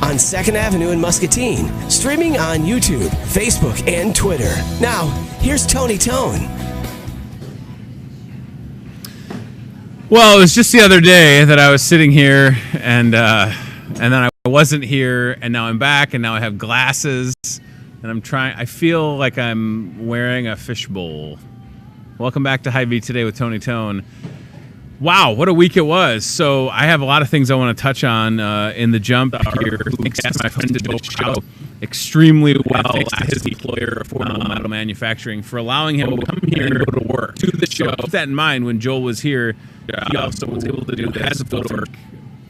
on 2nd Avenue in Muscatine. Streaming on YouTube, Facebook, and Twitter. Now, here's Tony Tone. Well, it was just the other day that I was sitting here, and then I wasn't here, and now I'm back, and now I have glasses, and I feel like I'm wearing a fishbowl. Welcome back to Hy-Vee Today with Tony Tone. Wow, what a week it was. So I have a lot of things I want to touch on in the jump here. Thanks to my friend Joe extremely well as his employer, Affordable Metal Manufacturing, for allowing him to come here and go to work to the show. Keep that in mind when Joel was here. He also was able to do his work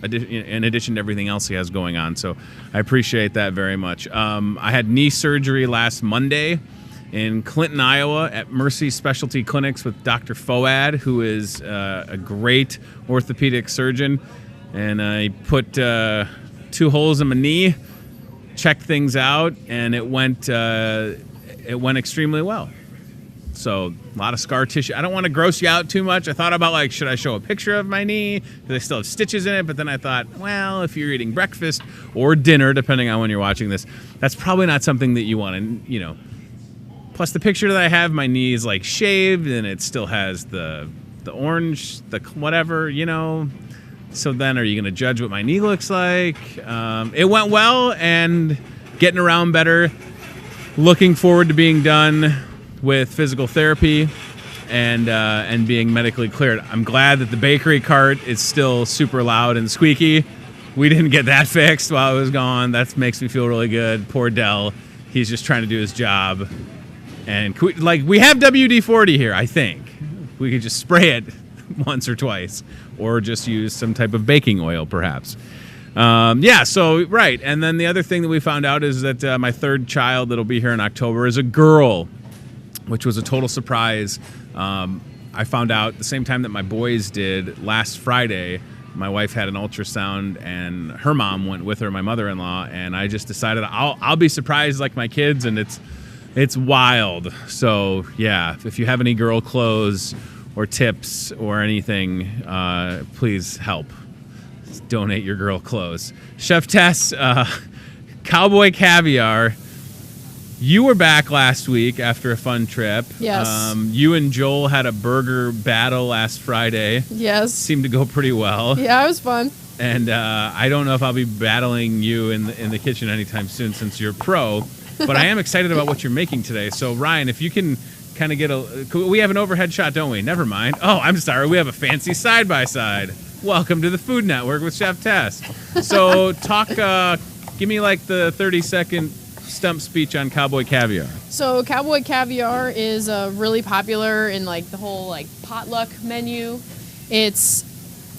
in addition to everything else he has going on. So I appreciate that very much. I had knee surgery last Monday in Clinton, Iowa at Mercy Specialty Clinics with Dr. Foad, who is a great orthopedic surgeon. And I put 2 holes in my knee, checked things out, and it went extremely well. So a lot of scar tissue. I don't want to gross you out too much. I thought about, should I show a picture of my knee? Because I still have stitches in it. But then I thought, well, if you're eating breakfast or dinner, depending on when you're watching this, that's probably not something that you want to, Plus, the picture that I have, my knee is shaved, and it still has the orange, the whatever, So then, are you going to judge what my knee looks like? It went well, and getting around better. Looking forward to being done with physical therapy and being medically cleared. I'm glad that the bakery cart is still super loud and squeaky. We didn't get that fixed while I was gone. That makes me feel really good. Poor Dell. He's just trying to do his job. And we have WD-40 here, I think. We could just spray it once or twice, or just use some type of baking oil, perhaps. Right. And then the other thing that we found out is that my third child that'll be here in October is a girl, which was a total surprise. I found out the same time that my boys did last Friday. My wife had an ultrasound, and her mom went with her, my mother-in-law, and I just decided I'll be surprised like my kids, and it's wild. So, yeah, if you have any girl clothes or tips or anything, please help. Donate your girl clothes. Chef Tess, Cowboy Caviar. You were back last week after a fun trip. Yes. You and Joel had a burger battle last Friday. Yes. Seemed to go pretty well. Yeah, it was fun. And I don't know if I'll be battling you in the kitchen anytime soon since you're pro. But I am excited about what you're making today. So, Ryan, if you can kind of get we have an overhead shot, don't we? Never mind. Oh, I'm sorry. We have a fancy side-by-side. Welcome to the Food Network with Chef Tess. So, give me the 30-second stump speech on Cowboy Caviar. So Cowboy Caviar is really popular in the whole potluck menu. It's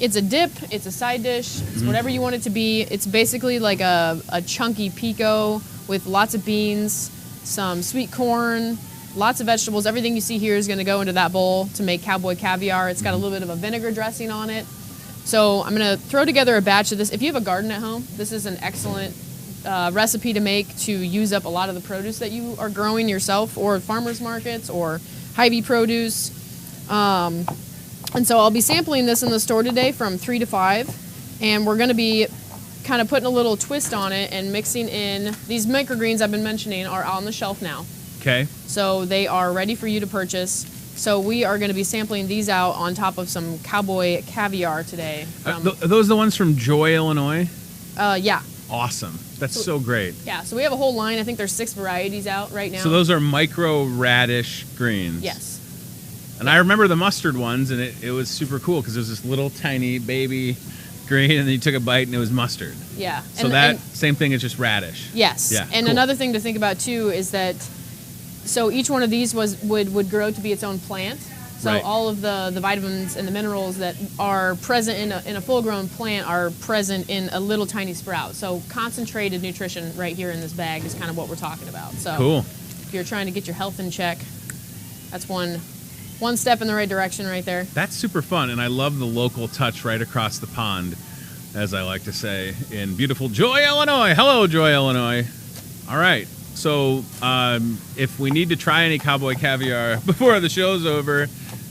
a dip, it's a side dish, it's whatever you want it to be. It's basically a chunky pico with lots of beans, some sweet corn, lots of vegetables. Everything you see here is going to go into that bowl to make Cowboy Caviar. It's got a little bit of a vinegar dressing on it. So I'm going to throw together a batch of this. If you have a garden at home, this is an excellent recipe to make to use up a lot of the produce that you are growing yourself, or farmers markets, or Hy-Vee produce. And so I'll be sampling this in the store today from 3 to 5, and we're going to be kind of putting a little twist on it and mixing in these microgreens I've been mentioning are on the shelf now. Okay. So they are ready for you to purchase. So we are going to be sampling these out on top of some Cowboy Caviar today. Are those the ones from Joy, Illinois? Yeah. Awesome. That's so great. Yeah, so we have a whole line. I think there's 6 varieties out right now. So those are micro radish greens. Yes. And I remember the mustard ones, and it was super cool because it was this little tiny baby green, and then you took a bite, and it was mustard. Yeah. So same thing as just radish. Yes. Yeah, and cool. Another thing to think about, too, is that so each one of these would grow to be its own plant. So right. all of the vitamins and the minerals that are present in a full-grown plant are present in a little tiny sprout. So concentrated nutrition right here in this bag is kind of what we're talking about. So cool. If you're trying to get your health in check, that's one step in the right direction right there. That's super fun, and I love the local touch right across the pond, as I like to say, in beautiful Joy, Illinois. Hello, Joy, Illinois. All right. So if we need to try any Cowboy Caviar before the show's over,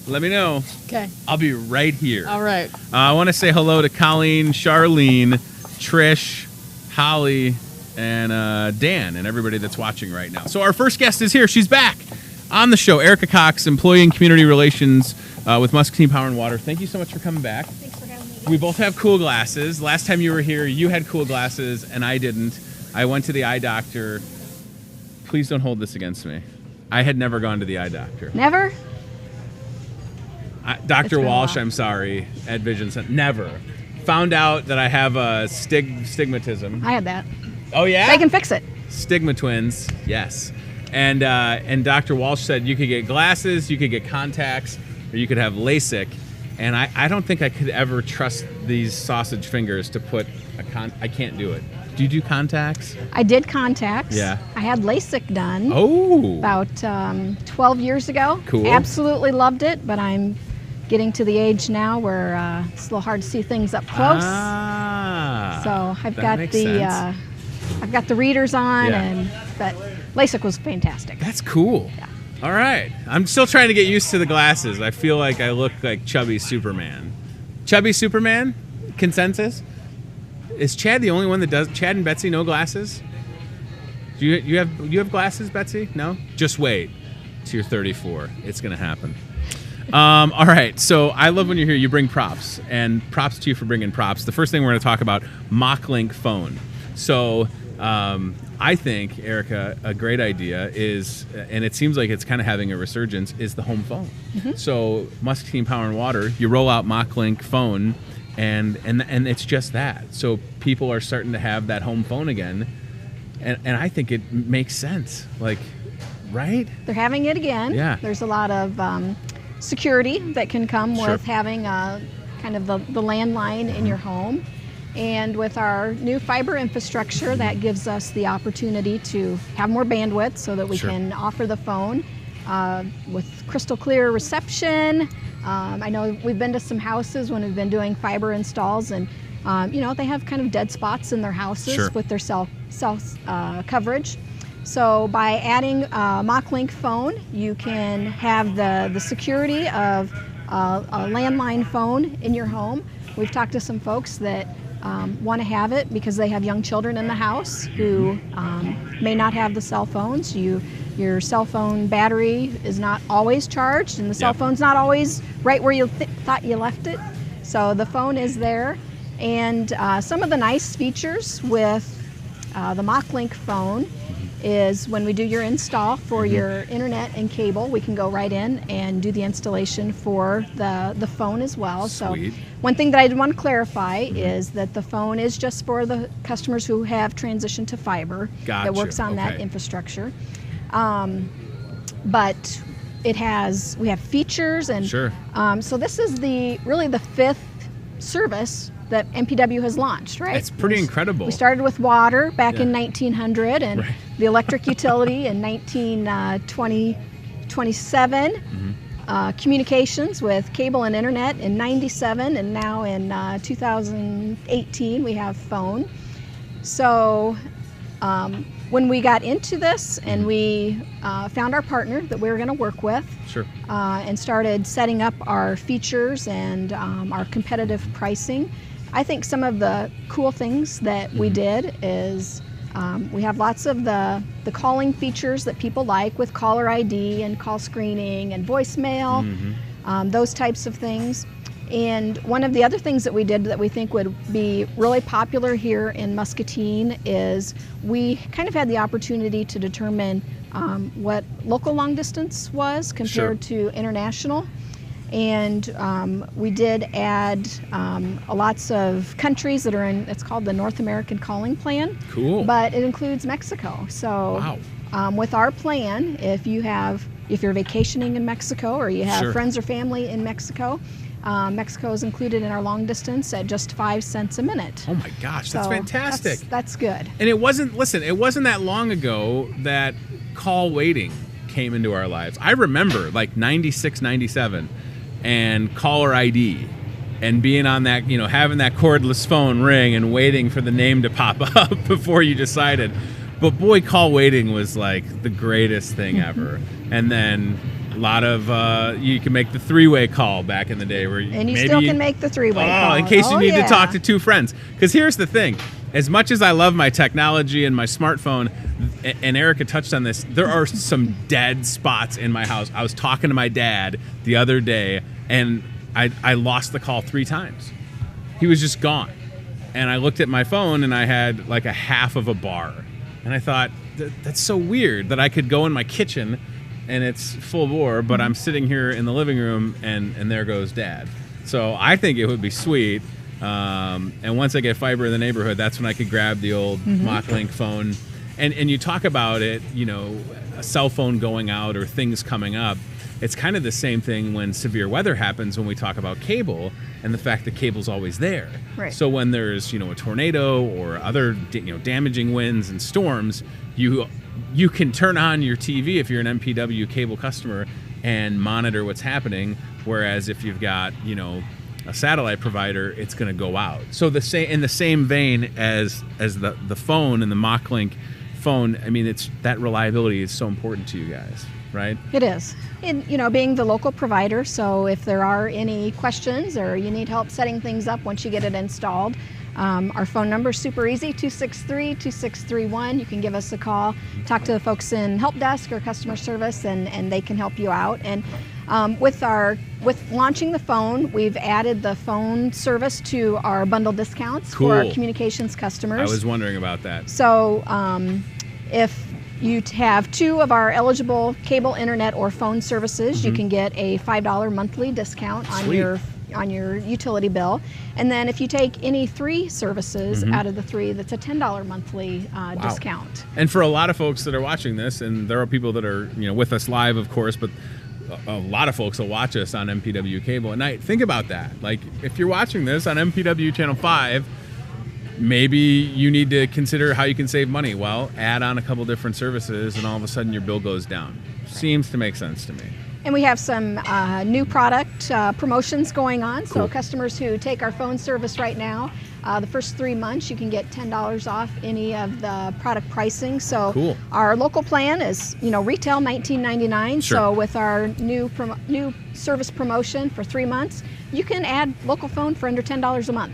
let me know. Okay. I'll be right here. All right. I want to say hello to Colleen, Charlene, Trish, Holly, and Dan, and everybody that's watching right now. So our first guest is here. She's back on the show. Erica Cox, Employee and Community Relations with Muscatine Power and Water. Thank you so much for coming back. Thanks for having me. We both have cool glasses. Last time you were here, you had cool glasses, and I didn't. I went to the eye doctor. Please don't hold this against me. I had never gone to the eye doctor. Never? Dr. been a Walsh, while. I'm sorry, at Vision Center. Never. Found out that I have a stigmatism. I had that. Oh, yeah? They can fix it. Stigma twins, yes. And Dr. Walsh said you could get glasses, you could get contacts, or you could have LASIK. And I don't think I could ever trust these sausage fingers to put I can't do it. Do you do contacts? I did contacts. Yeah. I had LASIK done Oh. about 12 years ago. Cool. Absolutely loved it, but I'm getting to the age now where it's a little hard to see things up close. So I've that got makes the sense. I've got the readers on, Yeah. but LASIK was fantastic. That's cool. Yeah. All right. I'm still trying to get used to the glasses. I feel like I look like chubby Superman. Chubby Superman? Consensus? Is Chad the only one that does? Chad and Betsy, no glasses? Do you have glasses, Betsy? No? Just wait till you're 34. It's going to happen. All right. So I love when you're here. You bring props. And props to you for bringing props. The first thing we're going to talk about, MockLink phone. So I think, Erica, a great idea is, and it seems like it's kind of having a resurgence, is the home phone. Mm-hmm. So Muscatine Power and Water, you roll out MockLink phone, and it's just that. So people are starting to have that home phone again, and I think it makes sense. Like, right? They're having it again. Yeah. There's a lot of security that can come Sure. with having kind of the landline in your home. And with our new fiber infrastructure, that gives us the opportunity to have more bandwidth so that we Sure. can offer the phone with crystal clear reception. I know we've been to some houses when we've been doing fiber installs, and they have kind of dead spots in their houses Sure. with their cell coverage. So by adding MockLink phone, you can have the security of a landline phone in your home. We've talked to some folks that want to have it because they have young children in the house who may not have the cell phones. Your cell phone battery is not always charged, and the cell Yep. phone's not always right where you thought you left it. So the phone is there. And some of the nice features with the MockLink phone is when we do your install for your internet and cable, we can go right in and do the installation for the phone as well. Sweet. So one thing that I did want to clarify is that the phone is just for the customers who have transitioned to fiber. Gotcha. That works on that Okay. infrastructure. But we have features, and Sure. so this is really the fifth service that MPW has launched, right? It's pretty incredible. We started with water back in Yeah. 1900, and Right. the electric utility in 1927. Communications with cable and internet in 97, and now in 2018 we have phone. So when we got into this and we found our partner that we were going to work with, Sure. and started setting up our features and our competitive pricing, I think some of the cool things that we did is we have lots of the calling features that people like with caller ID and call screening and voicemail, those types of things. And one of the other things that we did that we think would be really popular here in Muscatine is we kind of had the opportunity to determine what local long distance was compared to international. And we did add lots of countries that are in, it's called the North American Calling Plan. Cool. But it includes Mexico. So with our plan, if you're vacationing in Mexico or you have Sure. friends or family in Mexico, Mexico is included in our long distance at just 5 cents a minute. Oh my gosh, that's So fantastic. That's good. And it wasn't that long ago that call waiting came into our lives. I remember like 96, 97 and caller ID and being on that, having that cordless phone ring and waiting for the name to pop up before you decided. But boy, call waiting was like the greatest thing ever. And then a lot of, you can make the three-way call back in the day where And you maybe still can make the three-way call. in case you need yeah. to talk to two friends. Because here's the thing. as much as I love my technology and my smartphone, and Erica touched on this, there are some dead spots in my house. I was talking to my dad the other day, and I lost the call 3 times. He was just gone. And I looked at my phone, and I had like a half of a bar. And I thought, that's so weird that I could go in my kitchen, and it's full bore, but I'm sitting here in the living room, and there goes Dad. So I think it would be sweet. And once I get fiber in the neighborhood, that's when I could grab the old MockLink phone. And you talk about it, you know, a cell phone going out or things coming up. It's kind of the same thing when severe weather happens when we talk about cable and the fact that cable's always there. Right. So when there's, you know, a tornado or other, you know, damaging winds and storms, you can turn on your TV if you're an MPW cable customer and monitor what's happening. Whereas if you've got, you know, a satellite provider, it's going to go out. So in the same vein as the phone and the MockLink phone, I mean, it's that reliability is so important to you guys, right? It is. And, you know, being the local provider, so if there are any questions or you need help setting things up once you get it installed, our phone number is super easy, 263-2631. You can give us a call, talk to the folks in help desk or customer service, and they can help you out. And with launching the phone, we've added the phone service to our bundle discounts for our communications customers. I was wondering about that. So if you have 2 of our eligible cable, internet, or phone services, you can get a $5 monthly discount on your utility bill. And then if you take any 3 services out of the 3, that's a $10 monthly discount. And for a lot of folks that are watching this, and there are people that are, you know, with us live, of course, but a lot of folks will watch us on MPW cable at night. Think about that. Like, if you're watching this on MPW Channel 5, maybe you need to consider how you can save money. Well, add on a couple different services, and all of a sudden your bill goes down. Seems to make sense to me. And we have some new product promotions going on. So customers who take our phone service right now, the first 3 months you can get $10 off any of the product pricing. So our local plan is, you know, retail $19.99. So with our new service promotion for 3 months, you can add local phone for under $10 a month.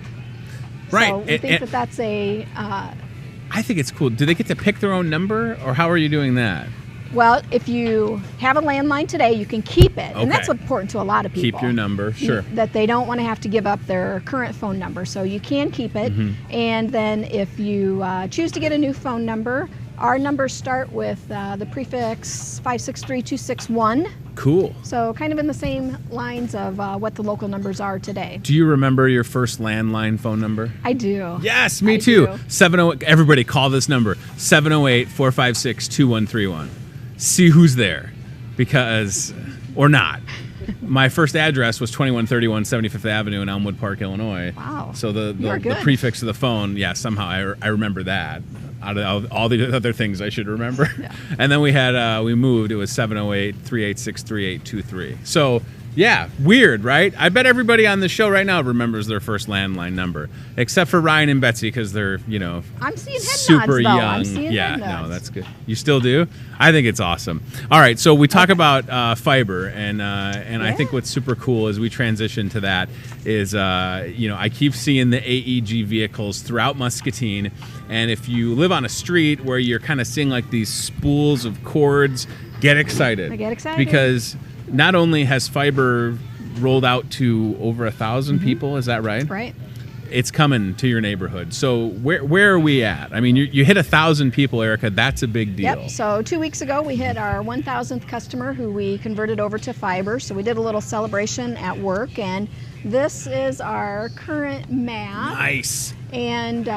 Right. So we think that's a... I think it's cool. Do they get to pick their own number, or how are you doing that? Well, if you have a landline today, you can keep it. And that's important to a lot of people. Keep your number, sure. That they don't want to have to give up their current phone number. So you can keep it. And then if you choose to get a new phone number, our numbers start with the prefix 563261. Cool. So kind of in the same lines of what the local numbers are today. Do you remember your first landline phone number? I do. Yes, me too. 70. Everybody call this number, 708-456-2131. See who's there, because, or not. My first address was 2131 75th Avenue in Elmwood Park, Illinois. Wow. So the prefix of the phone, somehow I remember that. Out of all the other things I should remember. Yeah. And then we moved, it was 708-386-3823. So, yeah, weird, right? I bet everybody on the show right now remembers their first landline number, except for Ryan and Betsy, because they're, you know, I'm seeing head super nods, young. I'm seeing head nods. No, that's good. You still do? I think it's awesome. All right, so we talk about fiber, and I think what's super cool as we transition to that is, you know, I keep seeing the AEG vehicles throughout Muscatine, and if you live on a street where you're kind of seeing like these spools of cords, get excited. I get excited. Because not only has fiber rolled out to over 1,000 people, is that right? Right. It's coming to your neighborhood. So where are we at? I mean, you hit 1,000 people, Erica. That's a big deal. Yep. So 2 weeks ago, we hit our 1,000th customer who we converted over to fiber. So we did a little celebration at work, and this is our current map. Nice. And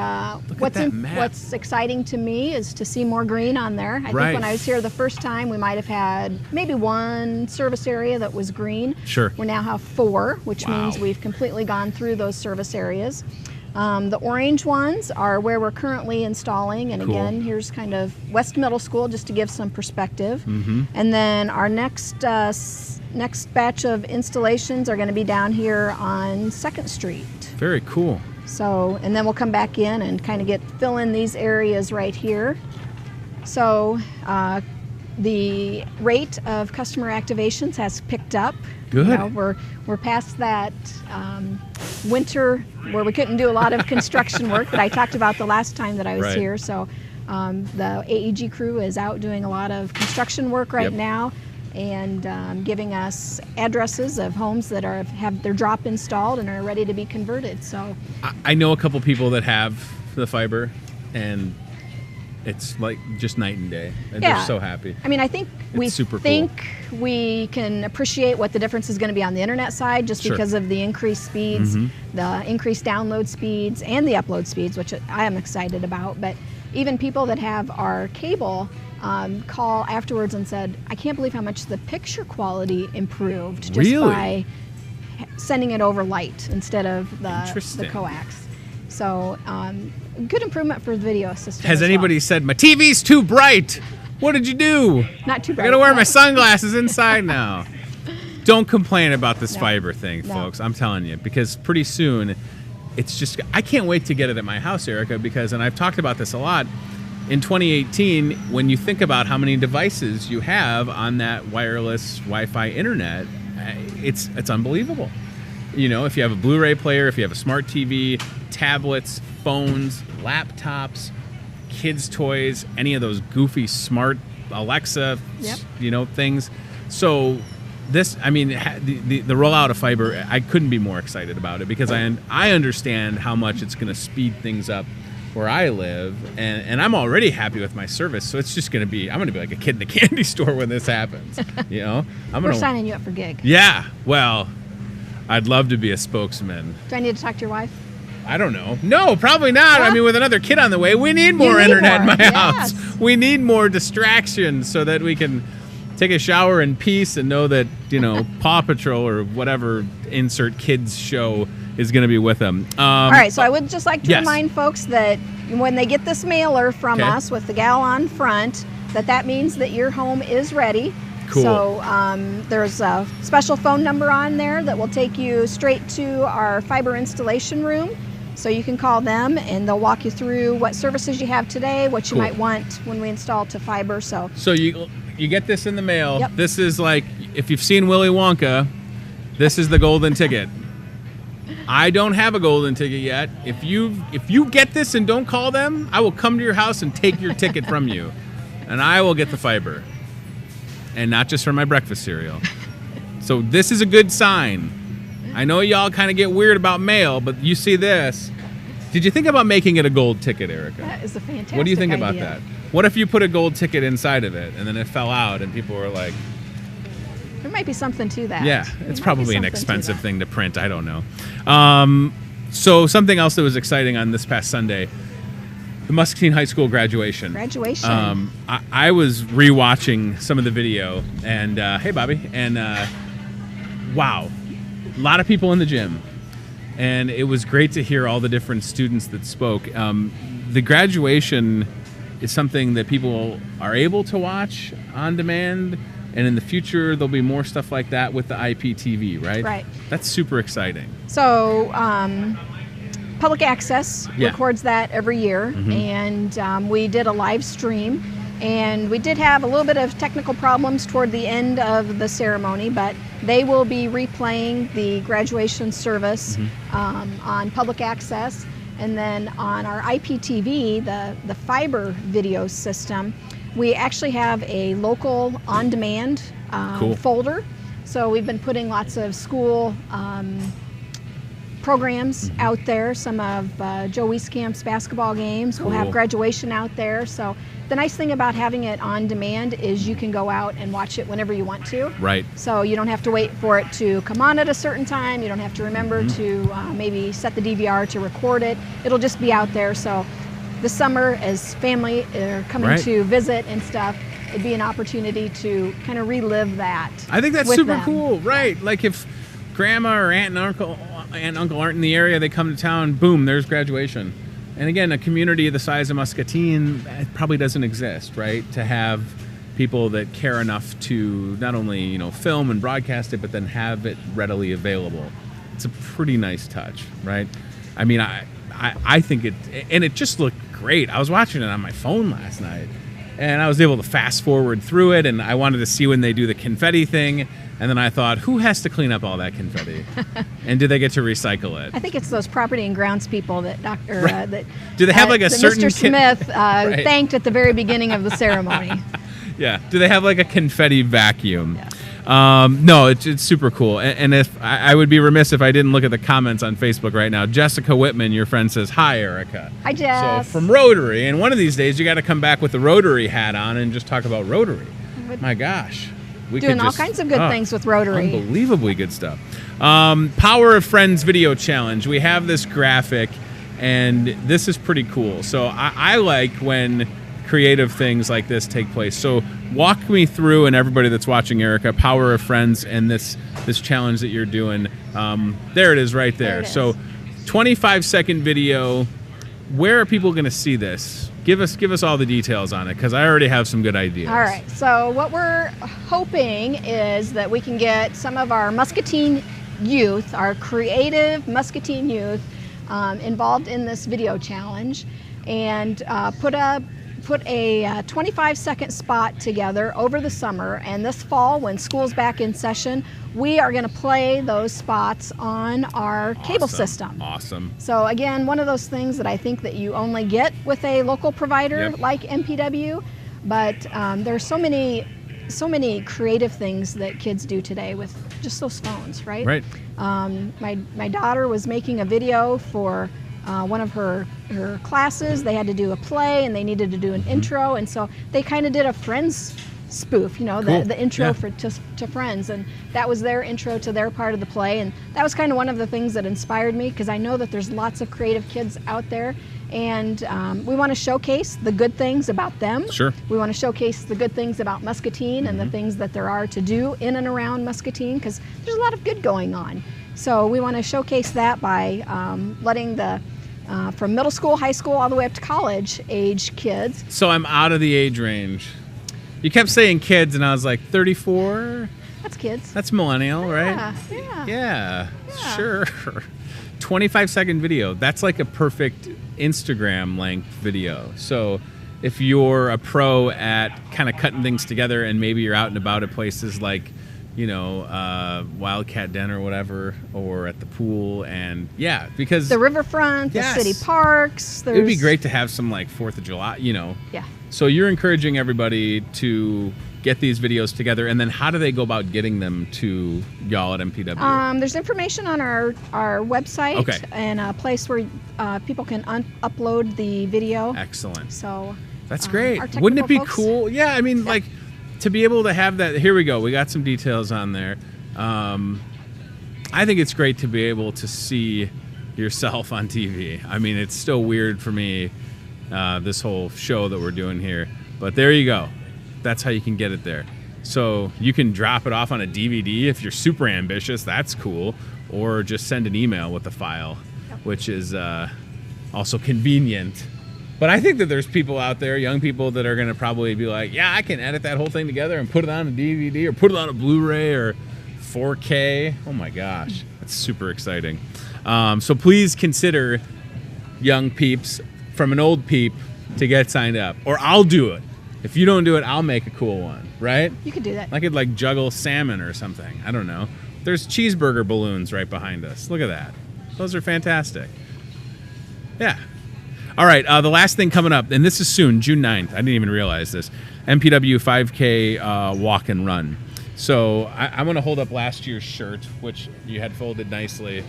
what's exciting to me is to see more green on there. I think when I was here the first time, we might have had maybe 1 service area that was green. Sure. We now have 4, which means we've completely gone through those service areas. The orange ones are where we're currently installing, and again, here's kind of West Middle School just to give some perspective. And then our next batch of installations are going to be down here on 2nd Street. Very cool. So, and then we'll come back in and kind of fill in these areas right here. So the rate of customer activations has picked up. Good. You know, we're past that winter where we couldn't do a lot of construction work that I talked about the last time that I was Right. here. So the AEG crew is out doing a lot of construction work right Yep. now, and giving us addresses of homes that have their drop installed and are ready to be converted. So I know a couple people that have the fiber, and it's like just night and day. And Yeah. they're so happy. I mean, I think super cool. we can appreciate what the difference is going to be on the internet side just Sure. because of the increased speeds, the increased download speeds, and the upload speeds, which I am excited about. But even people that have our cable call afterwards and said, I can't believe how much the picture quality improved just Really? by sending it over light instead of the Interesting. coax. So good improvement for the video system. Has as anybody well. said, my TV's too bright? What did you do? Not too I bright. gotta wear my but- sunglasses inside now. Don't complain about this No. fiber thing, No. folks. I'm telling you, because pretty soon, it's just, I can't wait to get it at my house, Erica, because, and I've talked about this a lot, in 2018, when you think about how many devices you have on that wireless Wi-Fi internet, it's unbelievable. You know, if you have a Blu-ray player, if you have a smart TV, tablets, phones, laptops, kids' toys, any of those goofy smart Alexa, Yep. you know, things. So this, I mean, the rollout of fiber, I couldn't be more excited about it because I understand how much it's going to speed things up where I live, and I'm already happy with my service. So it's just going to be, I'm going to be like a kid in a candy store when this happens. You know, We're signing you up for gig. Yeah, well, I'd love to be a spokesman. Do I need to talk to your wife? I don't know. No, probably not. I Well, mean, with another kid on the way, we need more need internet more, in my yes. house. We need more distractions so that we can take a shower in peace and know that, you know, Paw Patrol or whatever insert kids show is going to be with them. All right, so I would just like to yes. remind folks that when they get this mailer from Okay. us with the gal on front, that means that your home is ready. Cool. So there's a special phone number on there that will take you straight to our fiber installation room. So you can call them and they'll walk you through what services you have today, what you Cool. might want when we install to fiber. So you get this in the mail. Yep. This is like, if you've seen Willy Wonka, this is the golden ticket. I don't have a golden ticket yet. If you get this and don't call them, I will come to your house and take your ticket from you, and I will get the fiber, and not just for my breakfast cereal. So this is a good sign. I know y'all kind of get weird about mail, but you see this. Did you think about making it a gold ticket, Erica? that is a fantastic What do you think about idea. that? What if you put a gold ticket inside of it and then it fell out and people were like, There might be something to that. yeah, There it's might be probably an something to expensive that. thing to print. I don't know. So something else that was exciting on this past Sunday, the Muscatine High School graduation. Graduation. I was rewatching some of the video, and hey, Bobby, and wow, a lot of people in the gym, and it was great to hear all the different students that spoke. The graduation is something that people are able to watch on demand, and in the future there'll be more stuff like that with the IPTV, right? Right. That's super exciting. So, Public Access Yeah. records that every year, and we did a live stream, and we did have a little bit of technical problems toward the end of the ceremony, but they will be replaying the graduation service on Public Access, and then on our IPTV, the fiber video system, we actually have a local on-demand Cool. folder. So we've been putting lots of school programs out there. Some of Joe Wieskamp's basketball games. We'll have Cool. graduation out there. So the nice thing about having it on demand is you can go out and watch it whenever you want to. Right. So you don't have to wait for it to come on at a certain time. You don't have to remember to maybe set the DVR to record it. It'll just be out there. So this summer, as family are coming Right. to visit and stuff, it'd be an opportunity to kind of relive that. I think that's with super them. cool, right? Like if grandma or aunt and uncle aren't in the area, they come to town, boom, there's graduation. And again, a community the size of Muscatine, it probably doesn't exist, right? To have people that care enough to not only, you know, film and broadcast it, but then have it readily available. It's a pretty nice touch, right? I mean, I think it, and it just looked great. I was watching it on my phone last night, and I was able to fast forward through it, and I wanted to see when they do the confetti thing. And then I thought, who has to clean up all that confetti? And do they get to recycle it? I think it's those property and grounds people that that do they have like a certain Mr. Smith thanked at the very beginning of the ceremony. Yeah. Do they have like a confetti vacuum? Yeah. No, it's super cool. And if I would be remiss if I didn't look at the comments on Facebook right now. Jessica Whitman, your friend, says, hi, Erica. Hi, Jess. So from Rotary. And one of these days, you got to come back with the Rotary hat on and just talk about Rotary. My gosh. Doing all kinds of good things with Rotary. Unbelievably good stuff. Power of Friends video challenge. We have this graphic, and this is pretty cool. So I like when creative things like this take place. So walk me through, and everybody that's watching, Erica, Power of Friends and this challenge that you're doing. There it is right there. So 25-second video. Where are people going to see this? Give us all the details on it, because I already have some good ideas. All right. So what we're hoping is that we can get some of our Muscatine youth, our creative Muscatine youth, involved in this video challenge, and put a 25-second spot together over the summer. And this fall, when school's back in session, we are going to play those spots on our cable system. Awesome. So again, one of those things that I think that you only get with a local provider like MPW, but there's so many creative things that kids do today with just those phones, right? Right. My daughter was making a video for one of her classes. They had to do a play, and they needed to do an intro, and so they kind of did a Friends spoof, cool. the intro to Friends, and that was their intro to their part of the play. And that was kind of one of the things that inspired me, because I know that there's lots of creative kids out there, and we want to showcase the good things about them. Sure. We want to showcase the good things about Muscatine and the things that there are to do in and around Muscatine, because there's a lot of good going on. So we want to showcase that by letting the from middle school, high school, all the way up to college age kids. So I'm out of the age range. You kept saying kids, and I was like, 34? That's kids. That's millennial, right? Yeah, sure. 25-second video. That's like a perfect Instagram length video. So if you're a pro at kind of cutting things together, and maybe you're out and about at places like, Wildcat Den or whatever, or at the pool, and because the riverfront, the city parks. It would be great to have some like 4th of July, Yeah. So you're encouraging everybody to get these videos together, and then how do they go about getting them to y'all at MPW? There's information on our website, and a place where people can upload the video. Excellent. So that's great. Wouldn't it be cool? Yeah, I mean, like, to be able to have that. Here we go. We got some details on there. I think it's great to be able to see yourself on TV. I mean, it's still weird for me, this whole show that we're doing here. But there you go. That's how you can get it there. So you can drop it off on a DVD if you're super ambitious. That's cool. Or just send an email with the file, which is also convenient. But I think that there's people out there, young people, that are going to probably be like, yeah, I can edit that whole thing together and put it on a DVD or put it on a Blu-ray or 4K. Oh, my gosh. That's super exciting. So please consider, young peeps, from an old peep, to get signed up. Or I'll do it. If you don't do it, I'll make a cool one, right? You could do that. I could, like, juggle salmon or something. I don't know. There's cheeseburger balloons right behind us. Look at that. Those are fantastic. Yeah. All right, the last thing coming up, and this is soon, June 9th. I didn't even realize this. MPW 5K walk and run. So I'm going to hold up last year's shirt, which you had folded nicely.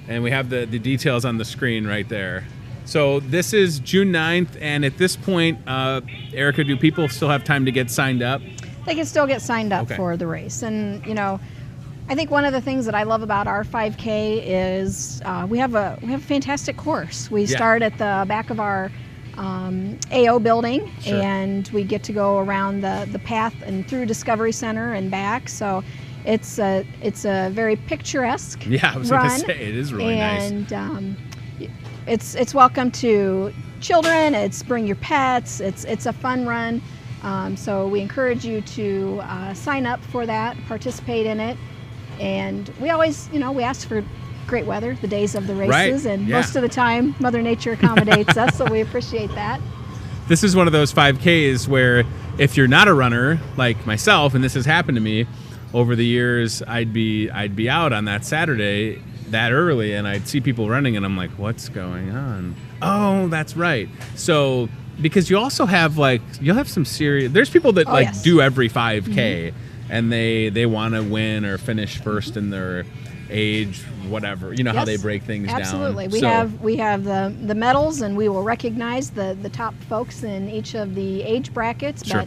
And we have the details on the screen right there. So this is June 9th, and at this point, Erica, do people still have time to get signed up? They can still get signed up for the race. And, I think one of the things that I love about our 5K is we have a fantastic course. We start at the back of our AO building, and we get to go around the path and through Discovery Center and back. So it's a very picturesque run. Yeah, I was going to say, it is really nice. And it's welcome to children. It's bring your pets. It's a fun run. So we encourage you to sign up for that, participate in it. And we always, we ask for great weather the days of the races, and most of the time Mother Nature accommodates us, so we appreciate that. This is one of those 5Ks where if you're not a runner like myself, and this has happened to me over the years, I'd be out on that Saturday that early, and I'd see people running, and I'm like, what's going on? Oh, that's right. So because you also have you'll have some serious. There's people that yes. do every 5K, and they want to win or finish first in their age, whatever. You know how they break things Absolutely. down. We have the medals, and we will recognize the top folks in each of the age brackets. Sure.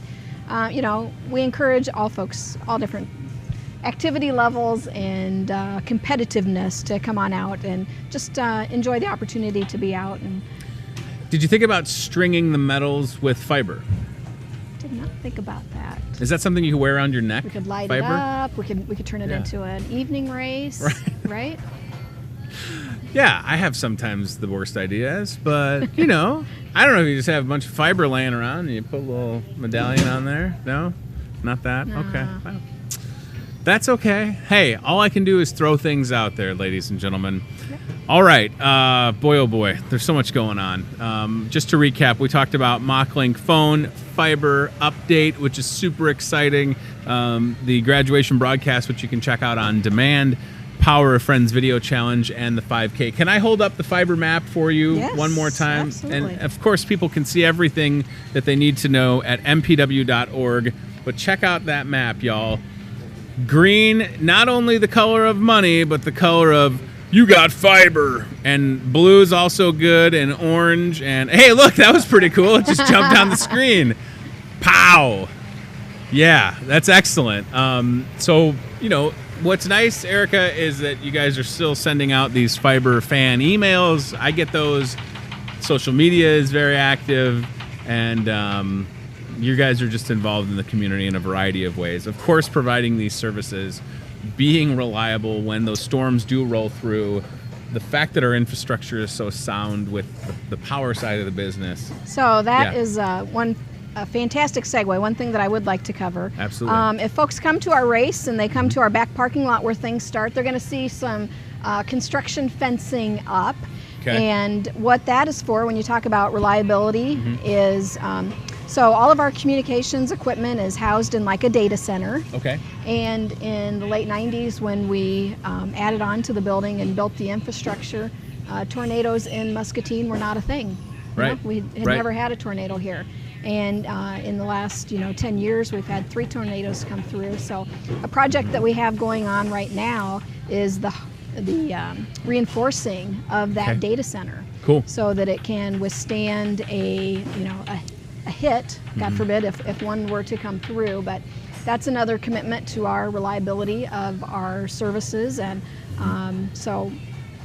But we encourage all folks, all different activity levels and competitiveness to come on out and just enjoy the opportunity to be out. And did you think about stringing the medals with fiber? did not think about that. Is that something you can wear around your neck? We could light fiber? it up. We could turn it into an evening race, right? Yeah, I have sometimes the worst ideas, but I don't know if you just have a bunch of fiber laying around and you put a little medallion on there. No, not that. No. Okay. Well, that's okay. Hey, all I can do is throw things out there, ladies and gentlemen. Yep. All right. Boy, oh boy, there's so much going on. Just to recap, we talked about MachLink phone fiber update, which is super exciting. The graduation broadcast, which you can check out on demand. Power of Friends video challenge and the 5K. Can I hold up the fiber map for you one more time? Absolutely. And of course, people can see everything that they need to know at mpw.org. But check out that map, y'all. Green, not only the color of money, but the color of you got fiber. And blue is also good, and orange. And hey, look, that was pretty cool. It just jumped on the screen. Pow. Yeah, that's excellent. So, what's nice, Erica, is that you guys are still sending out these fiber fan emails. I get those. Social media is very active, and you guys are just involved in the community in a variety of ways. Of course, providing these services, being reliable when those storms do roll through, the fact that our infrastructure is so sound with the power side of the business. So that is a fantastic segue. One thing that I would like to cover. Absolutely. If folks come to our race and they come to our back parking lot where things start, they're going to see some construction fencing up. Okay. And what that is for, when you talk about reliability, is so all of our communications equipment is housed in like a data center. Okay. And in the late 90s, when we added on to the building and built the infrastructure, tornadoes in Muscatine were not a thing. Right. We had never had a tornado here. And in the last 10 years, we've had 3 tornadoes come through. So a project that we have going on right now is the reinforcing of that data center. Cool. So that it can withstand a hit, God forbid, if one were to come through. But that's another commitment to our reliability of our services. And so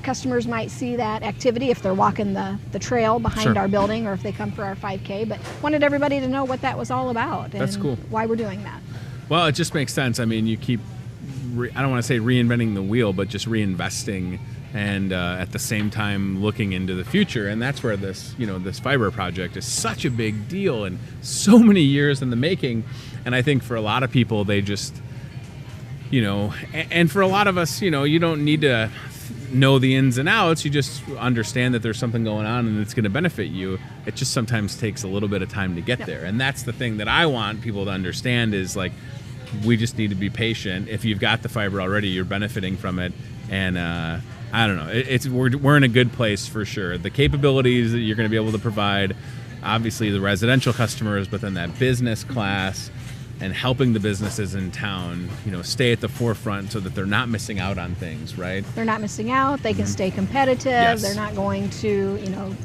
customers might see that activity if they're walking the trail behind our building, or if they come for our 5K. But wanted everybody to know what that was all about. That's and cool. Why we're doing that. Well, it just makes sense. I mean, you keep, I don't want to say reinventing the wheel, but just reinvesting, and at the same time looking into the future. And that's where this, this fiber project is such a big deal and so many years in the making. And I think for a lot of people, they just, and for a lot of us, you don't need to know the ins and outs. You just understand that there's something going on and it's going to benefit you. It just sometimes takes a little bit of time to get there. And that's the thing that I want people to understand is we just need to be patient. If you've got the fiber already, you're benefiting from it. And I don't know. We're in a good place for sure. The capabilities that you're going to be able to provide, obviously the residential customers, but then that business class, and helping the businesses in town, stay at the forefront so that they're not missing out on things, right? They're not missing out. They can stay competitive. Yes. They're not going to,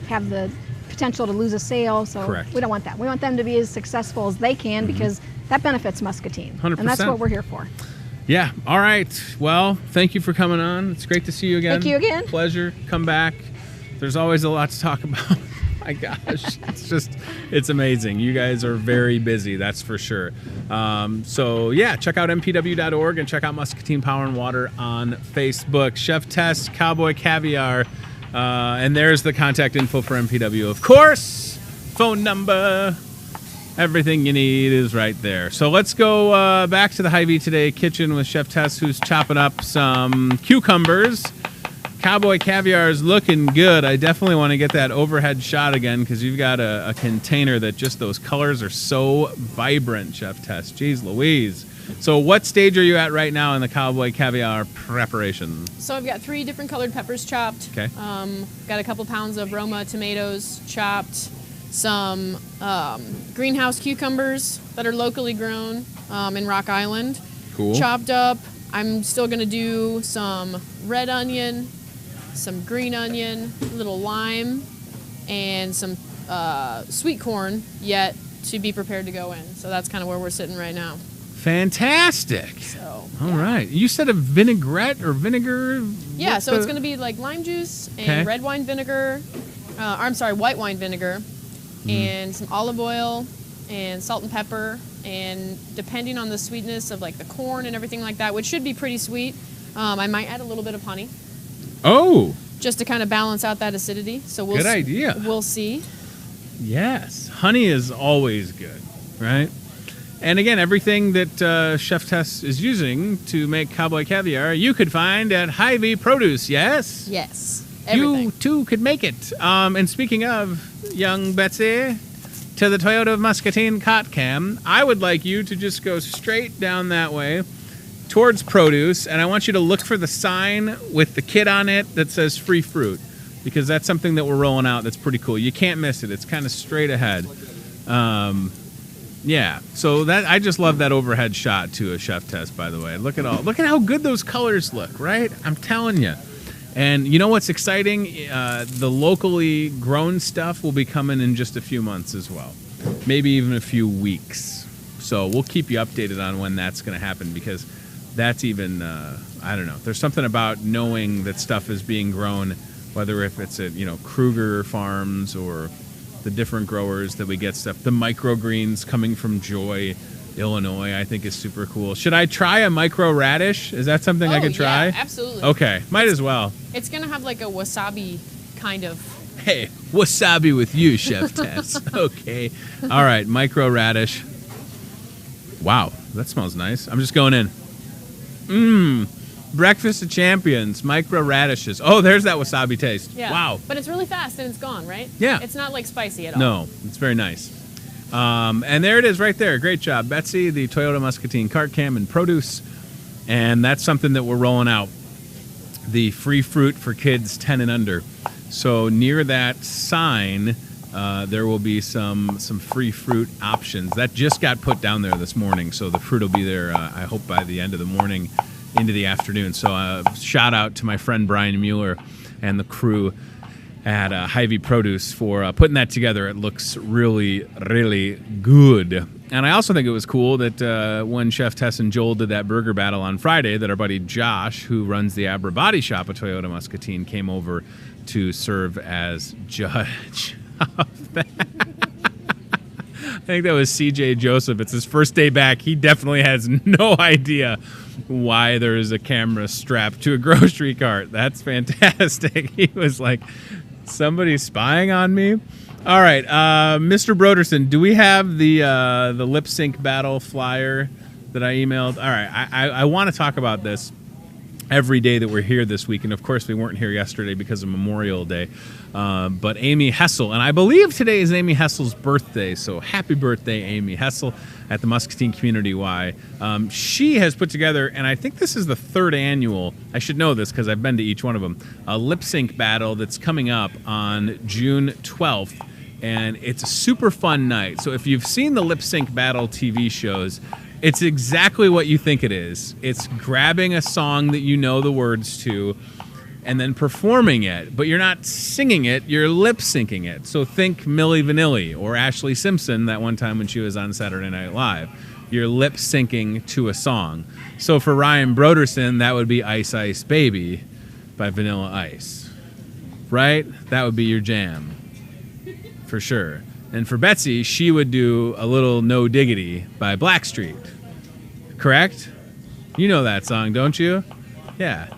have the potential to lose a sale. So Correct. We don't want that. We want them to be as successful as they can, because that benefits Muscatine. 100%. And that's what we're here for. Yeah. All right. Well, thank you for coming on. It's great to see you again. Thank you again. Pleasure. Come back. There's always a lot to talk about. My gosh, it's amazing. You guys are very busy, that's for sure. So yeah, check out mpw.org and check out Muscatine Power and Water on Facebook. Chef Tess, Cowboy Caviar, and there's the contact info for MPW. Of course, phone number, everything you need is right there. So let's go back to the Hy-Vee Today kitchen with Chef Tess, who's chopping up some cucumbers. Cowboy Caviar is looking good. I definitely want to get that overhead shot again because you've got a container that just those colors are so vibrant, Chef Tess. Jeez Louise. So what stage are you at right now in the Cowboy Caviar preparation? So I've got 3 different colored peppers chopped. Okay. Got a couple pounds of Roma tomatoes chopped. Some greenhouse cucumbers that are locally grown in Rock Island. Cool. Chopped up. I'm still going to do some red onion, some green onion, a little lime, and some sweet corn yet to be prepared to go in. So that's kind of where we're sitting right now. Fantastic. So, all right. You said a vinaigrette or vinegar? Yeah, so it's going to be like lime juice and red wine vinegar. White wine vinegar. And some olive oil and salt and pepper. And depending on the sweetness of like the corn and everything like that, which should be pretty sweet, I might add a little bit of honey. Oh. Just to kind of balance out that acidity. So we'll good idea. We'll see. Yes. Honey is always good, right? And again, everything that Chef Tess is using to make Cowboy Caviar, you could find at Hy-Vee Produce, yes? Yes. Everything. You, too, could make it. And speaking of, young Betsy, to the Toyota of Muscatine Cot Cam, I would like you to just go straight down that way towards produce, and I want you to look for the sign with the kid on it that says free fruit, because that's something that we're rolling out that's pretty cool. You can't miss it. It's kind of straight ahead. Yeah, so that I just love that overhead shot too, a Chef Tess, by the way. Look at how good those colors look, right? I'm telling you. And you know what's exciting? The locally grown stuff will be coming in just a few months as well, maybe even a few weeks. So we'll keep you updated on when that's going to happen, because that's even I don't know. There's something about knowing that stuff is being grown, whether if it's at Kruger Farms or the different growers that we get stuff. The microgreens coming from Joy, Illinois, I think is super cool. Should I try a micro radish? Is that something I could try? Yeah, absolutely. Okay, might as well. It's gonna have like a wasabi kind of. Hey, wasabi with you, Chef Tess. Okay. All right, micro radish. Wow, that smells nice. I'm just going in. Breakfast of Champions, micro radishes. Oh, there's that wasabi taste. Yeah. Wow. But it's really fast and it's gone, right? Yeah. It's not like spicy at all. No, it's very nice. And there it is right there. Great job, Betsy, the Toyota Muscatine Cart Cam and Produce. And that's something that we're rolling out. The free fruit for kids 10 and under. So near that sign, there will be some free fruit options. That just got put down there this morning, so the fruit will be there, I hope, by the end of the morning into the afternoon. So shout out to my friend Brian Mueller and the crew at Hy-Vee Produce for putting that together. It looks really, really good. And I also think it was cool that when Chef Tess and Joel did that burger battle on Friday, that our buddy Josh, who runs the Abra Body Shop at Toyota Muscatine, came over to serve as judge of that. I think that was CJ Joseph. It's his first day back. He definitely has no idea why there is a camera strapped to a grocery cart. That's fantastic. He was like, somebody's spying on me? All right, Mr. Broderson, do we have the lip sync battle flyer that I emailed? All right, I want to talk about this every day that we're here this week, and of course we weren't here yesterday because of Memorial Day. But Amy Hessel, and I believe today is Amy Hessel's birthday, so happy birthday, Amy Hessel, at the Muscatine Community Y. She has put together, and I think this is the 3rd annual, I should know this because I've been to each one of them, a lip sync battle that's coming up on June 12th, and it's a super fun night. So if you've seen the lip sync battle TV shows, it's exactly what you think it is. It's grabbing a song that you know the words to and then performing it, but you're not singing it, you're lip syncing it. So think Milli Vanilli or Ashley Simpson that one time when she was on Saturday Night Live. You're lip syncing to a song. So for Ryan Broderson, that would be Ice Ice Baby by Vanilla Ice. Right? That would be your jam. For sure. And for Betsy, she would do a little No Diggity by Blackstreet. Correct? You know that song, don't you? Yeah.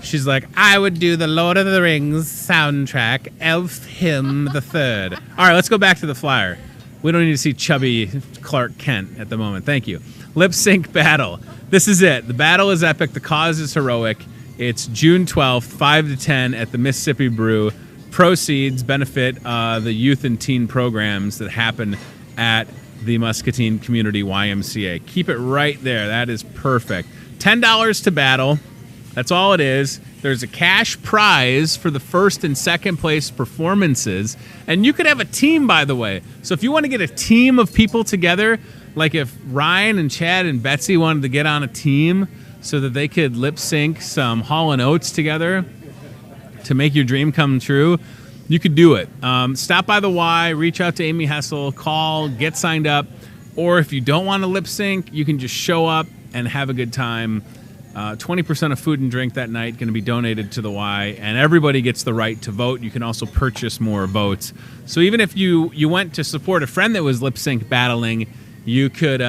She's like, I would do the Lord of the Rings soundtrack, Elf Hymn the Third. All right, let's go back to the flyer. We don't need to see chubby Clark Kent at the moment. Thank you. Lip sync battle. This is it. The battle is epic. The cause is heroic. It's June 12th, 5 to 10 at the Mississippi Brew. Proceeds benefit the youth and teen programs that happen at the Muscatine Community YMCA. Keep it right there. That is perfect. $10 to battle. That's all it is. There's a cash prize for the first and second place performances. And you could have a team, by the way. So if you want to get a team of people together, like if Ryan and Chad and Betsy wanted to get on a team so that they could lip sync some Hall & Oates together to make your dream come true, you could do it. Stop by the Y, reach out to Amy Hessel, call, get signed up. Or if you don't want to lip sync, you can just show up and have a good time. 20% of food and drink that night going to be donated to the Y, and everybody gets the right to vote. You can also purchase more votes. So even if you went to support a friend that was lip sync battling, you could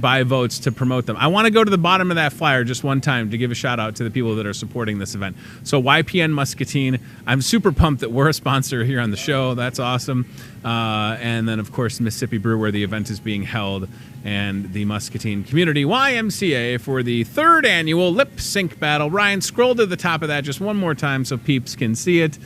buy votes to promote them. I want to go to the bottom of that flyer just one time to give a shout out to the people that are supporting this event. So YPN Muscatine, I'm super pumped that we're a sponsor here on the show. That's awesome. And then, of course, Mississippi Brew, where the event is being held, and the Muscatine Community YMCA for the 3rd annual lip sync battle. Ryan, scroll to the top of that just one more time so peeps can see it.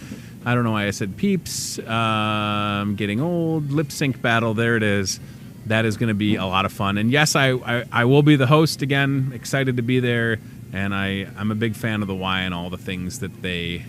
I don't know why I said peeps. I'm getting old. Lip sync battle. There it is. That is going to be a lot of fun. And yes, I will be the host again. Excited to be there. And I'm a big fan of the Y and all the things that they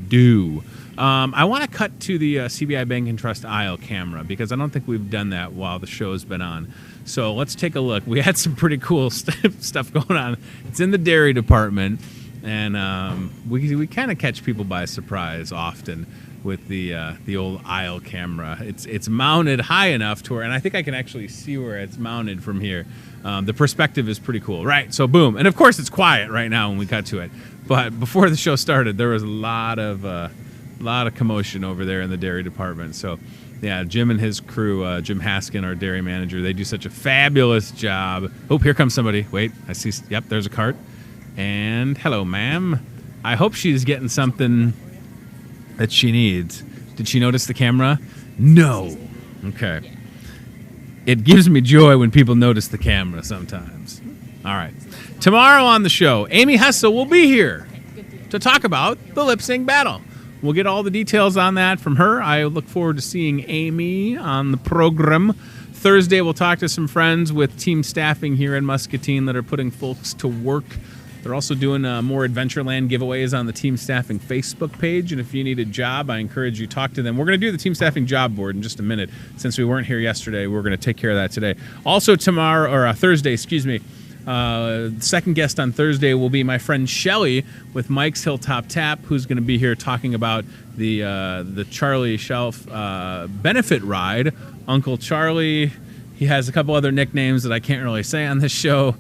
do. I want to cut to the CBI Bank and Trust aisle camera because I don't think we've done that while the show's been on. So let's take a look. We had some pretty cool stuff going on. It's in the dairy department. And we kind of catch people by surprise often with the old aisle camera. It's mounted high enough to where, and I think I can actually see where it's mounted from here. The perspective is pretty cool, right? So boom, and of course it's quiet right now when we cut to it. But before the show started, there was a lot of commotion over there in the dairy department. So yeah, Jim and his crew, Jim Haskin, our dairy manager, they do such a fabulous job. Oh, here comes somebody. Wait, I see. Yep, there's a cart. And hello, ma'am. I hope she's getting something that she needs. Did she notice the camera? No. Okay. It gives me joy when people notice the camera sometimes. All right. Tomorrow on the show, Amy Hessel will be here to talk about the lip sync battle. We'll get all the details on that from her. I look forward to seeing Amy on the program. Thursday, we'll talk to some friends with team staffing here in Muscatine that are putting folks to work. They're also doing more Adventureland giveaways on the Team Staffing Facebook page. And if you need a job, I encourage you to talk to them. We're going to do the Team Staffing job board in just a minute. Since we weren't here yesterday, we're going to take care of that today. Also Thursday, second guest on Thursday will be my friend Shelly with Mike's Hilltop Tap, who's going to be here talking about the Charlie Shelf benefit ride. Uncle Charlie, he has a couple other nicknames that I can't really say on this show.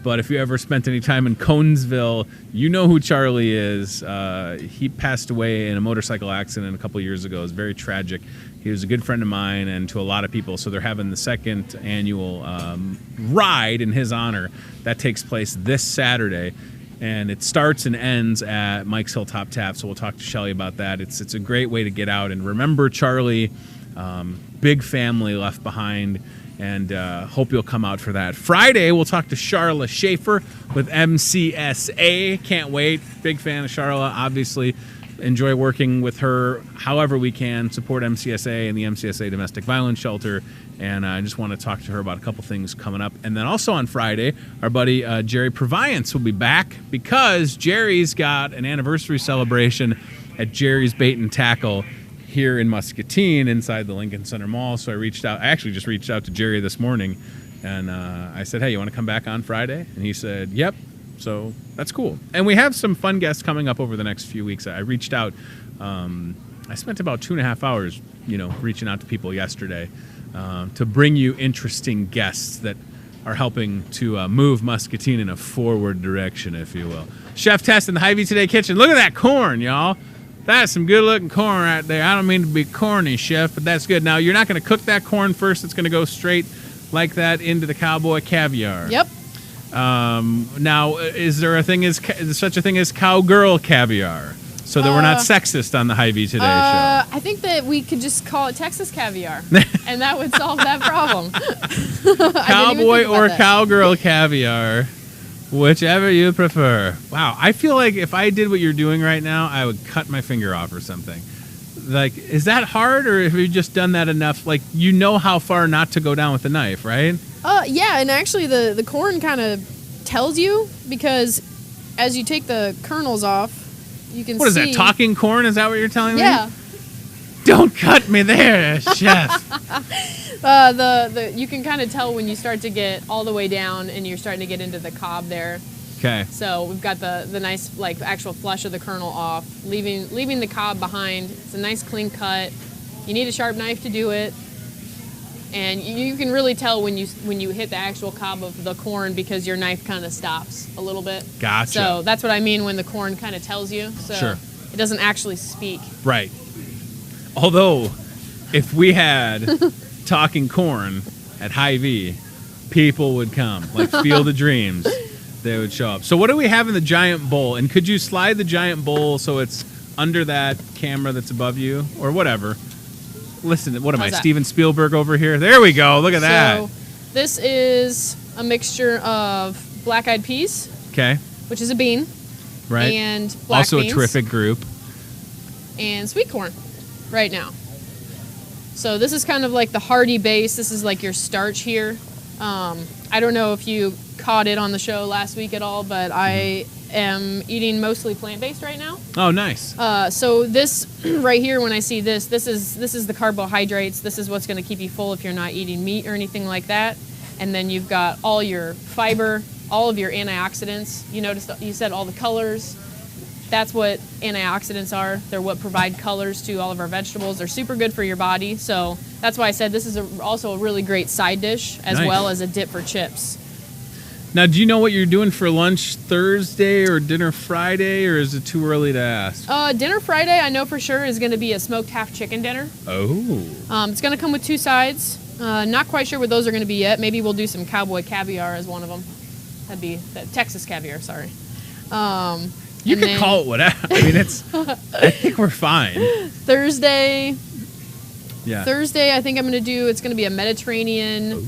But if you ever spent any time in Conesville, you know who Charlie is. He passed away in a motorcycle accident a couple years ago. It was very tragic. He was a good friend of mine and to a lot of people. So they're having the second annual ride in his honor. That takes place this Saturday. And it starts and ends at Mike's Hilltop Tap. So we'll talk to Shelly about that. It's a great way to get out and remember Charlie. Big family left behind. And hope you'll come out for that. Friday, we'll talk to Charla Schaefer with MCSA. Can't wait. Big fan of Charla, obviously. Enjoy working with her however we can. Support MCSA and the MCSA Domestic Violence Shelter. And I just want to talk to her about a couple things coming up. And then also on Friday, our buddy Jerry Proviance will be back because Jerry's got an anniversary celebration at Jerry's Bait and Tackle here in Muscatine inside the Lincoln Center Mall. So I actually just reached out to Jerry this morning and I said, hey, you want to come back on Friday? And he said, yep. So that's cool. And we have some fun guests coming up over the next few weeks. I reached out. I spent about 2.5 hours, reaching out to people yesterday to bring you interesting guests that are helping to move Muscatine in a forward direction, if you will. Chef Tess in the Hy-Vee Today kitchen. Look at that corn, y'all. That's some good-looking corn right there. I don't mean to be corny, Chef, but that's good. Now, you're not going to cook that corn first. It's going to go straight like that into the cowboy caviar. Yep. Now, is there such a thing as cowgirl caviar? So that we're not sexist on the Hy-Vee Today show. I think that we could just call it Texas caviar, and that would solve that problem. Cowboy or cowgirl caviar. Whichever you prefer. Wow, I feel like if I did what you're doing right now, I would cut my finger off or something. Like, is that hard, or have you just done that enough? Like, you know how far not to go down with the knife, right? Yeah, and actually the corn kind of tells you, because as you take the kernels off, you can see... What is that, talking corn? Is that what you're telling me? Yeah. Don't cut me there, chef. You can kind of tell when you start to get all the way down and you're starting to get into the cob there. Okay. So we've got the nice, like, actual flesh of the kernel off, leaving the cob behind. It's a nice clean cut. You need a sharp knife to do it. And you can really tell when you hit the actual cob of the corn, because your knife kind of stops a little bit. Gotcha. So that's what I mean when the corn kind of tells you. So Sure. It doesn't actually speak. Right. Although, if we had talking corn at Hy-Vee, people would come. Like Field of Dreams, they would show up. So what do we have in the giant bowl? And could you slide the giant bowl so it's under that camera that's above you? Or whatever. Listen, what am I, Steven Spielberg over here? There we go. Look at that. So this is a mixture of black-eyed peas. Okay. Which is a bean. Right. And black also beans. a terrific group. And sweet corn right now. So this is kind of like the hearty base. This is like your starch here. I don't know if you caught it on the show last week at all, but I am eating mostly plant-based right now. Oh, nice. So this right here, when I see this is the carbohydrates. This is what's going to keep you full if you're not eating meat or anything like that. And then you've got all your fiber, all of your antioxidants. You noticed you said all the colors. That's what antioxidants are. They're what provide colors to all of our vegetables. They're super good for your body. So that's why I said this is also a really great side dish, as well as a dip for chips. Now, do you know what you're doing for lunch Thursday or dinner Friday, or is it too early to ask? Dinner Friday, I know for sure, is going to be a smoked half chicken dinner. Oh. It's going to come with 2 sides. Not quite sure what those are going to be yet. Maybe we'll do some cowboy caviar as one of them. That'd be Texas caviar, sorry. You can call it whatever. I mean, I think we're fine. Thursday, Yeah. I think I'm going to do, it's going to be a Mediterranean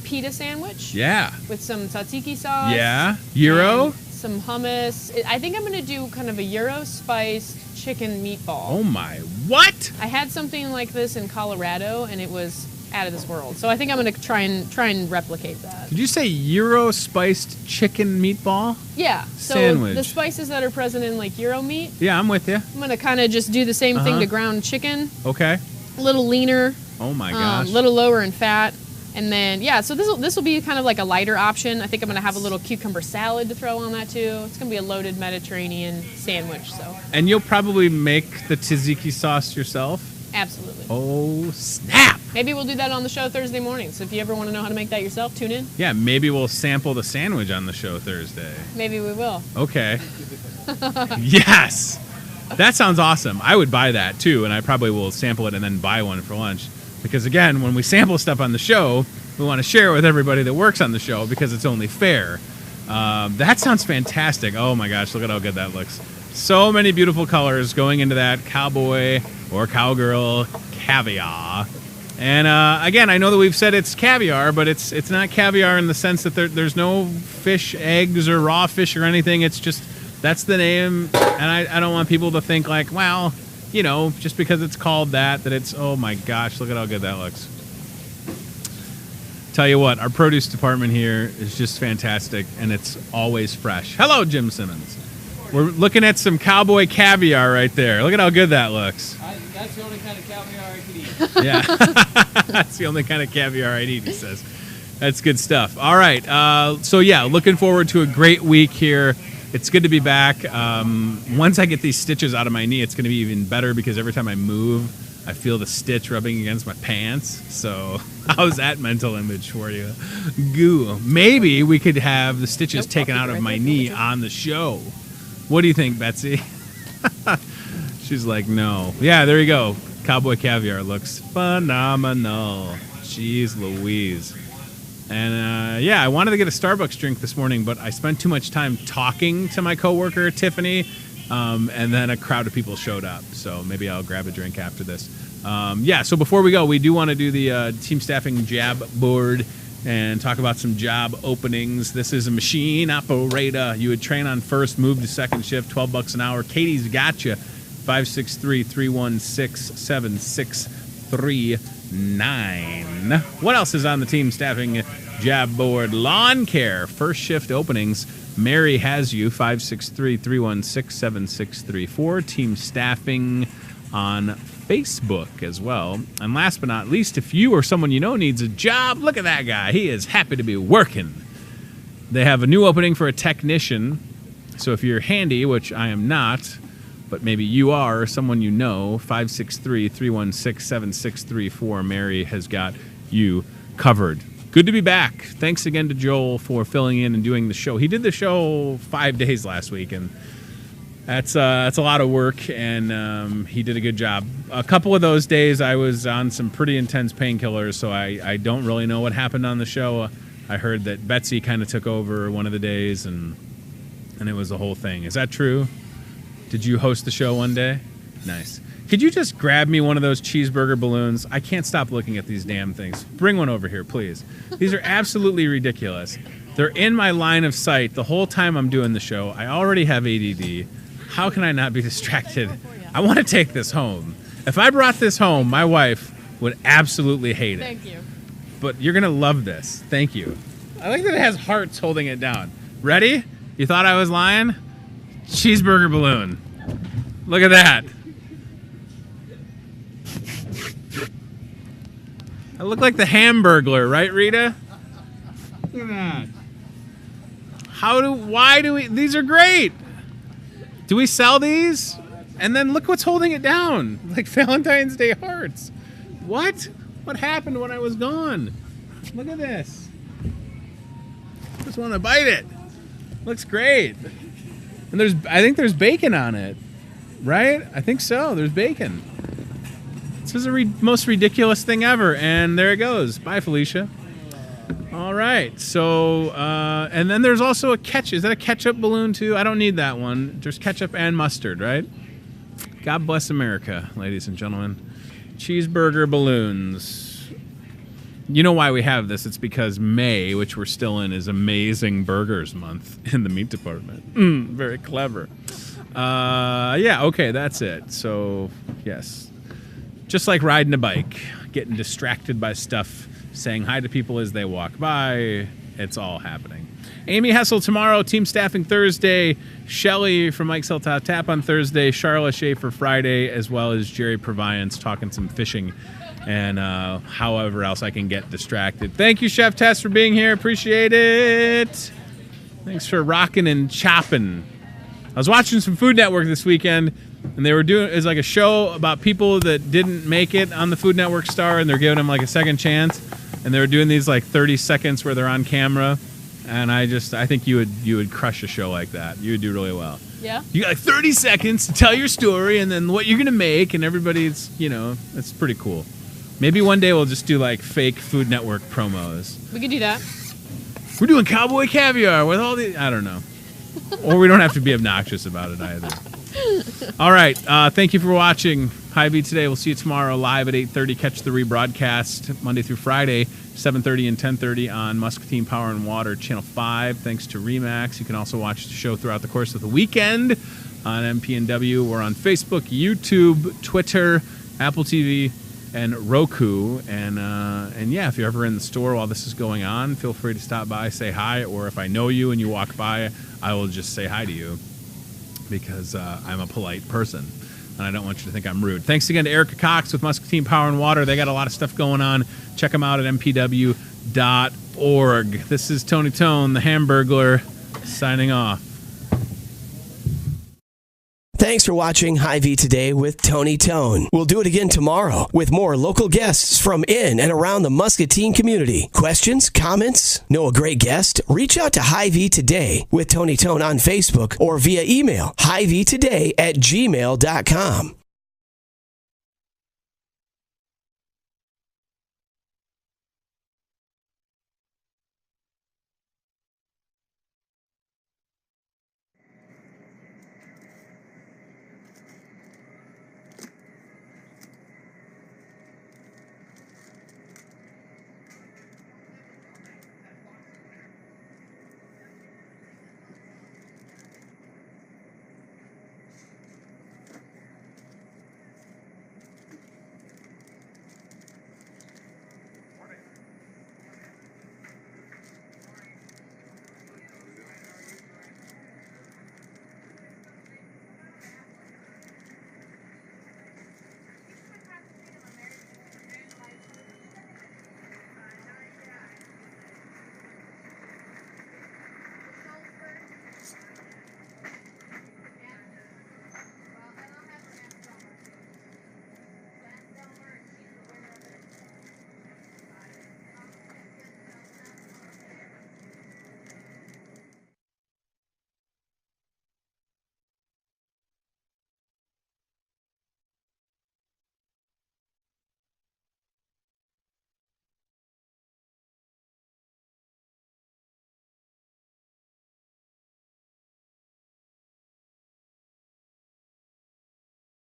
pita sandwich. Yeah. With some tzatziki sauce. Yeah. Gyro? Some hummus. I think I'm going to do kind of a Euro spiced chicken meatball. Oh my, what? I had something like this in Colorado, and it was out of this world. So I think I'm going to try and replicate that. Did you say Euro spiced chicken meatball? Yeah. So sandwich. The spices that are present in like Euro meat. Yeah, I'm with you. I'm going to kind of just do the same thing to ground chicken. Okay. A little leaner. Oh my gosh. A little lower in fat. And then, yeah, so this will be kind of like a lighter option. I think I'm going to have a little cucumber salad to throw on that, too. It's going to be a loaded Mediterranean sandwich. So. And you'll probably make the tzatziki sauce yourself? Absolutely. Oh, snap. Maybe we'll do that on the show Thursday morning. So if you ever want to know how to make that yourself, tune in. Yeah, maybe we'll sample the sandwich on the show Thursday. Maybe we will. Okay. Yes. That sounds awesome. I would buy that, too, and I probably will sample it and then buy one for lunch. Because, again, when we sample stuff on the show, we want to share it with everybody that works on the show because it's only fair. That sounds fantastic. Oh, my gosh, look at how good that looks. So many beautiful colors going into that cowboy or cowgirl caviar. And, again, I know that we've said it's caviar, but it's not caviar in the sense that there's no fish, eggs, or raw fish or anything. It's just, that's the name. And I don't want people to think like, well, you know, just because it's called that it's, oh my gosh, look at how good that looks. Tell you what, our produce department here is just fantastic, and it's always fresh. Hello, Jim Simmons. We're looking at some cowboy caviar right there. Look at how good that looks. That's the only kind of caviar I could eat. Yeah, that's the only kind of caviar I'd eat, he says. That's good stuff. All right, so yeah, looking forward to a great week here. It's good to be back. Once I get these stitches out of my knee, it's going to be even better because every time I move, I feel the stitch rubbing against my pants. So how's that mental image for you? Goo. Maybe we could have the stitches taken out of my knee on the show. What do you think, Betsy? She's like, no. Yeah, there you go. Cowboy caviar looks phenomenal. Jeez Louise. And, yeah, I wanted to get a Starbucks drink this morning, but I spent too much time talking to my coworker, Tiffany, and then a crowd of people showed up. So maybe I'll grab a drink after this. Yeah, so before we go, we do want to do the team staffing jab board and talk about some job openings. This is a machine operator. You would train on first, move to second shift, $12 an hour. Katie's got you. 563-316-7639. What else is on the team staffing job board? Lawn care, first shift openings. Mary has you. 563-316-7634. Team staffing on Facebook as well. And last but not least, if you or someone you know needs a job, look at that guy. He is happy to be working. They have a new opening for a technician. So if you're handy, which I am not, but maybe you are, or someone you know, 563-316-7634. Mary has got you covered. Good to be back. Thanks again to Joel for filling in and doing the show. He did the show 5 days last week, and that's a lot of work, and he did a good job. A couple of those days I was on some pretty intense painkillers, so I don't really know what happened on the show. I heard that Betsy kind of took over one of the days, and it was a whole thing. Is that true? Did you host the show one day? Nice. Could you just grab me one of those cheeseburger balloons? I can't stop looking at these damn things. Bring one over here, please. These are absolutely ridiculous. They're in my line of sight the whole time I'm doing the show. I already have ADD. How can I not be distracted? I want to take this home. If I brought this home, my wife would absolutely hate it. Thank you. But you're going to love this. Thank you. I like that it has hearts holding it down. Ready? You thought I was lying? Cheeseburger balloon. Look at that. I look like the Hamburglar, right, Rita? Look at that. Why do we, these are great. Do we sell these? And then look what's holding it down. Like Valentine's Day hearts. What? What happened when I was gone? Look at this. Just want to bite it. Looks great. And I think there's bacon on it. Right? I think so. There's bacon. This is the most ridiculous thing ever. And there it goes. Bye, Felicia. All right. So, and then there's also a ketchup. Is that a ketchup balloon too? I don't need that one. There's ketchup and mustard, right? God bless America, ladies and gentlemen. Cheeseburger balloons. You know why we have this? It's because May, which we're still in, is Amazing Burgers Month in the meat department. Very clever. Yeah, okay, that's it. So, yes. Just like riding a bike, getting distracted by stuff, saying hi to people as they walk by. It's all happening. Amy Hessel tomorrow, team staffing Thursday. Shelly from Mike's Hilltop Tap on Thursday. Charla Schaefer Friday, as well as Jerry Proviance talking some fishing and however else I can get distracted. Thank you, Chef Tess, for being here. Appreciate it. Thanks for rocking and chopping. I was watching some Food Network this weekend, and they were doing, it's like a show about people that didn't make it on the Food Network star, and they're giving them like a second chance. And they were doing these like 30 seconds where they're on camera. And I think you would crush a show like that. You would do really well. Yeah? You got like 30 seconds to tell your story and then what you're going to make, and everybody's, it's pretty cool. Maybe one day we'll just do like fake Food Network promos. We could do that. We're doing cowboy caviar with all the, I don't know. Or we don't have to be obnoxious about it either. All right. Thank you for watching Hy-Vee today. We'll see you tomorrow live at 8:30. Catch the rebroadcast Monday through Friday, 7:30 and 10:30 on Muscatine Power and Water Channel 5. Thanks to Remax. You can also watch the show throughout the course of the weekend on MPNW. We're on Facebook, YouTube, Twitter, Apple TV, and Roku. And yeah, if you're ever in the store while this is going on, feel free to stop by, say hi, or if I know you and you walk by, I will just say hi to you because I'm a polite person and I don't want you to think I'm rude. Thanks again to Erica Cox with Muscatine Power and Water. They got a lot of stuff going on. Check them out at mpw.org. This is Tony Tone, the Hamburglar, signing off. Thanks for watching Hy-Vee Today with Tony Tone. We'll do it again tomorrow with more local guests from in and around the Muscatine community. Questions? Comments? Know a great guest? Reach out to Hy-Vee Today with Tony Tone on Facebook or via email, hyveetoday@gmail.com.